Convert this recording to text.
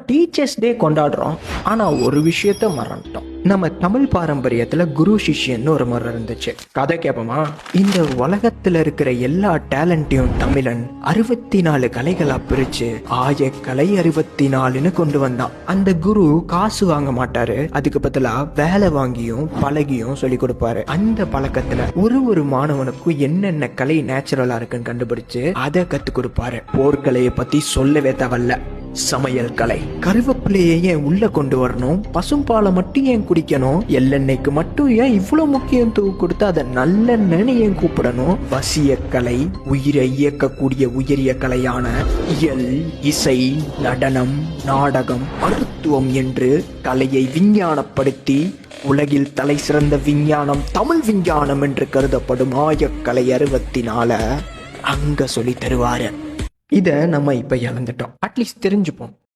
Teachers day கொண்டாடுறோம், ஆனா ஒரு விஷயத்த மறந்துட்டோம். நம்ம தமிழ் பாரம்பரியத்துல குரு சிஷ்யன்னு ஒரு முறை இருந்துச்சு. கதை கேப்போமா? இந்த உலகத்துல இருக்கிற எல்லா டேலண்டையும் தமிழன் 64 கலைகளா பிரிச்சு ஆயக்கலை 64ன்னு கொண்டு வந்தான். அந்த குரு காசு வாங்க மாட்டாரு, அதுக்கு பதிலா வேலை வாங்கியும் பழகியும் சொல்லி கொடுப்பாரு. அந்த பழக்கத்துல ஒரு மாணவனுக்கும் என்னென்ன கலை நேச்சுரலா இருக்குன்னு கண்டுபிடிச்சு அதை கத்து கொடுப்பாரு. போர்க்கலையை பத்தி சொல்லவே தேவையில்ல. சமையல் கலை, கருவேப்பிலையை ஏன் உள்ள கொண்டு வரணும், பசும்பாலை மட்டும் ஏன் குடிக்கணும், எள்ளெண்ணெய்க்கு மட்டும் ஏன் இவ்வளவு முக்கியத்துவம் கொடுத்து அதை நல்லெண்ணெய்னு ஏன் கூப்பிடணும், வசிய கலை, உயிரை இயக்கக்கூடிய உயரிய கலையான இயல், இசை, நடனம், நாடகம், மருத்துவம் என்று கலையை விஞ்ஞானப்படுத்தி உலகில் தலை சிறந்த விஞ்ஞானம் தமிழ் விஞ்ஞானம் என்று கருதப்படும் ஆயக்கலை 64 அங்க சொல்லி தருவாரு. இதை நம்ம இப்ப இழந்துட்டோம். அட்லீஸ்ட் தெரிஞ்சுப்போம்.